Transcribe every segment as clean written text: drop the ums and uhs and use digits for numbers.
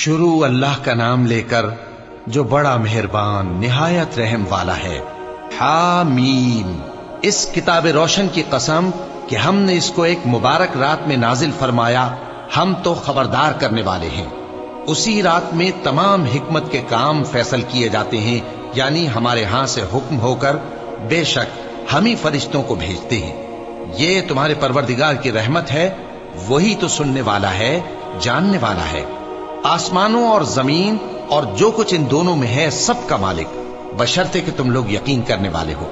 شروع اللہ کا نام لے کر جو بڑا مہربان نہایت رحم والا ہے۔ حامیم، اس کتاب روشن کی قسم کہ ہم نے اس کو ایک مبارک رات میں نازل فرمایا، ہم تو خبردار کرنے والے ہیں۔ اسی رات میں تمام حکمت کے کام فیصل کیے جاتے ہیں، یعنی ہمارے ہاں سے حکم ہو کر بے شک ہم ہی فرشتوں کو بھیجتے ہیں۔ یہ تمہارے پروردگار کی رحمت ہے، وہی تو سننے والا ہے، جاننے والا ہے۔ آسمانوں اور زمین اور جو کچھ ان دونوں میں ہے سب کا مالک، بشرطے کہ تم لوگ یقین کرنے والے ہو۔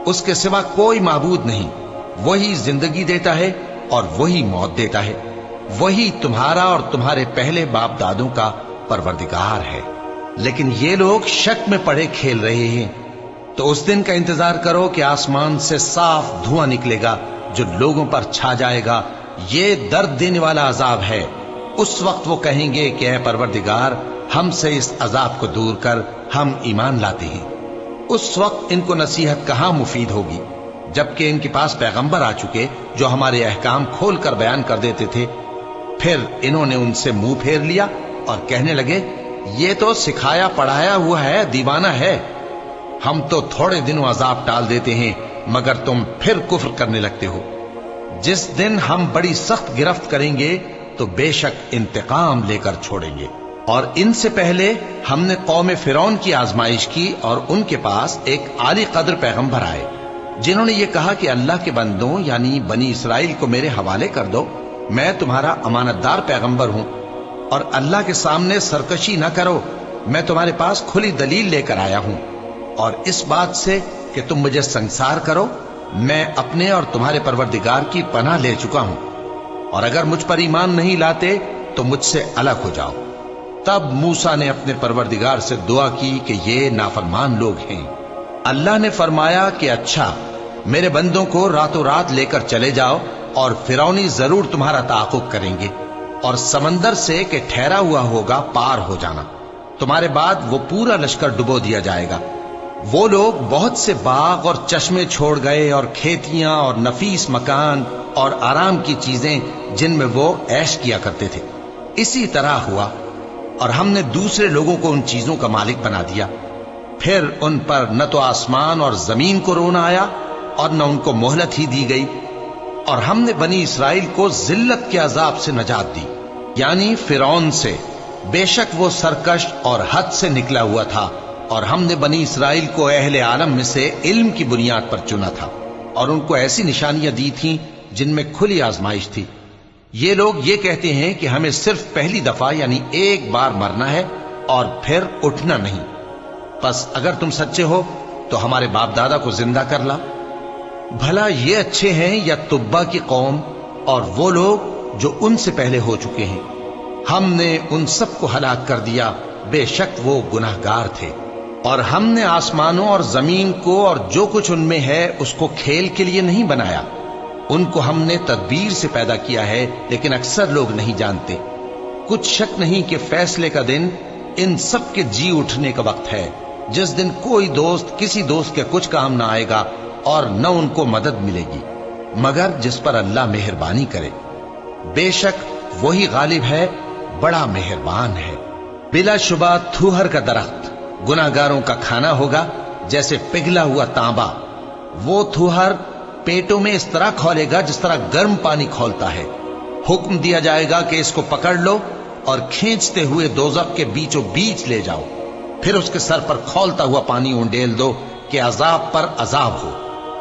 اس کے سوا کوئی معبود نہیں، وہی زندگی دیتا ہے اور وہی موت دیتا ہے، وہی تمہارا اور تمہارے پہلے باپ دادوں کا پروردگار ہے۔ لیکن یہ لوگ شک میں پڑے کھیل رہے ہیں۔ تو اس دن کا انتظار کرو کہ آسمان سے صاف دھواں نکلے گا جو لوگوں پر چھا جائے گا، یہ درد دینے والا عذاب ہے۔ اس وقت وہ کہیں گے کہ اے پروردگار، ہم سے اس عذاب کو دور کر، ہم ایمان لاتے ہیں۔ اس وقت ان کو نصیحت کہاں مفید ہوگی، جبکہ ان کے پاس پیغمبر آ چکے جو ہمارے احکام کھول کر بیان کر دیتے تھے۔ پھر انہوں نے ان سے منہ پھیر لیا اور کہنے لگے، یہ تو سکھایا پڑھایا ہوا ہے، دیوانہ ہے۔ ہم تو تھوڑے دنوں عذاب ٹال دیتے ہیں مگر تم پھر کفر کرنے لگتے ہو۔ جس دن ہم بڑی سخت گرفت کریں گے تو بے شک انتقام لے کر چھوڑیں گے۔ اور ان سے پہلے ہم نے قوم فرعون کی آزمائش کی اور ان کے پاس ایک عالی قدر پیغمبر آئے جنہوں نے یہ کہا کہ اللہ کے بندوں یعنی بنی اسرائیل کو میرے حوالے کر دو، میں تمہارا امانت دار پیغمبر ہوں، اور اللہ کے سامنے سرکشی نہ کرو، میں تمہارے پاس کھلی دلیل لے کر آیا ہوں، اور اس بات سے کہ تم مجھے سنسار کرو، میں اپنے اور تمہارے پروردگار کی پناہ لے چکا ہوں، اور اگر مجھ پر ایمان نہیں لاتے تو مجھ سے الگ ہو جاؤ۔ تب موسیٰ نے اپنے پروردگار سے دعا کی کہ یہ نافرمان لوگ ہیں۔ اللہ نے فرمایا کہ اچھا، میرے بندوں کو راتوں رات لے کر چلے جاؤ، اور فرعونی ضرور تمہارا تعاقب کریں گے، اور سمندر سے کہ ٹھہرا ہوا ہوگا پار ہو جانا، تمہارے بعد وہ پورا لشکر ڈبو دیا جائے گا۔ وہ لوگ بہت سے باغ اور چشمے چھوڑ گئے اور کھیتیاں اور نفیس مکان اور آرام کی چیزیں جن میں وہ عیش کیا کرتے تھے۔ اسی طرح ہوا، اور ہم نے دوسرے لوگوں کو ان چیزوں کا مالک بنا دیا۔ پھر ان پر نہ تو آسمان اور زمین کو رونا آیا اور نہ ان کو مہلت ہی دی گئی، اور ہم نے بنی اسرائیل کو ذلت کے عذاب سے نجات دی، یعنی فرعون سے۔ بے شک وہ سرکش اور حد سے نکلا ہوا تھا، اور ہم نے بنی اسرائیل کو اہل عالم میں سے علم کی بنیاد پر چنا تھا، اور ان کو ایسی نشانیاں دی تھیں جن میں کھلی آزمائش تھی۔ یہ لوگ یہ کہتے ہیں کہ ہمیں صرف پہلی دفعہ یعنی ایک بار مرنا ہے اور پھر اٹھنا نہیں۔ پس اگر تم سچے ہو تو ہمارے باپ دادا کو زندہ کر لا۔ بھلا یہ اچھے ہیں یا تبا کی قوم اور وہ لوگ جو ان سے پہلے ہو چکے ہیں؟ ہم نے ان سب کو ہلاک کر دیا، بے شک وہ گناہگار تھے۔ اور ہم نے آسمانوں اور زمین کو اور جو کچھ ان میں ہے اس کو کھیل کے لیے نہیں بنایا، ان کو ہم نے تدبیر سے پیدا کیا ہے، لیکن اکثر لوگ نہیں جانتے۔ کچھ شک نہیں کہ فیصلے کا دن ان سب کے جی اٹھنے کا وقت ہے، جس دن کوئی دوست کسی دوست کے کچھ کام نہ آئے گا اور نہ ان کو مدد ملے گی مگر جس پر اللہ مہربانی کرے۔ بے شک وہی غالب ہے، بڑا مہربان ہے۔ بلا شبہ تھوہر کا درخت گناہگاروں کا کھانا ہوگا، جیسے پگھلا ہوا تانبا۔ وہ تھوہر پیٹوں میں اس طرح کھولے گا جس طرح گرم پانی کھولتا ہے۔ حکم دیا جائے گا کہ اس کو پکڑ لو اور کھینچتے ہوئے دوزخ کے بیچوں بیچ لے جاؤ، پھر اس کے سر پر کھولتا ہوا پانی انڈیل دو کہ عذاب پر عذاب ہو۔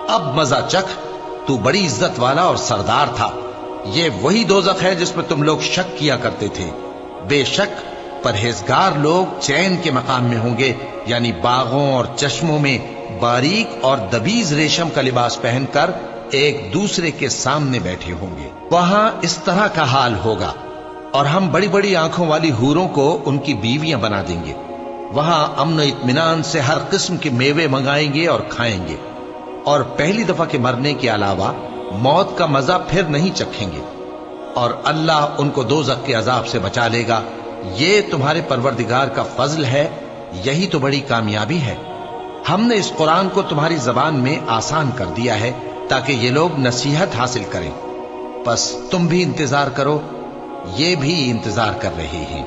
اب مزہ چکھ، تو بڑی عزت والا اور سردار تھا۔ یہ وہی دوزخ ہے جس میں تم لوگ شک کیا کرتے تھے۔ بے شک پرہیزگار لوگ چین کے مقام میں ہوں گے، یعنی باغوں اور چشموں میں باریک اور دبیز ریشم کا لباس پہن کر ایک دوسرے کے سامنے بیٹھے ہوں گے۔ وہاں اس طرح کا حال ہوگا، اور ہم بڑی بڑی آنکھوں والی حوروں کو ان کی بیویاں بنا دیں گے۔ وہاں امن و اطمینان سے ہر قسم کے میوے منگائیں گے اور کھائیں گے، اور پہلی دفعہ کے مرنے کے علاوہ موت کا مزہ پھر نہیں چکھیں گے، اور اللہ ان کو دوزخ کے عذاب سے بچا لے گا۔ یہ تمہارے پروردگار کا فضل ہے، یہی تو بڑی کامیابی ہے۔ ہم نے اس قرآن کو تمہاری زبان میں آسان کر دیا ہے تاکہ یہ لوگ نصیحت حاصل کریں۔ پس تم بھی انتظار کرو، یہ بھی انتظار کر رہے ہیں۔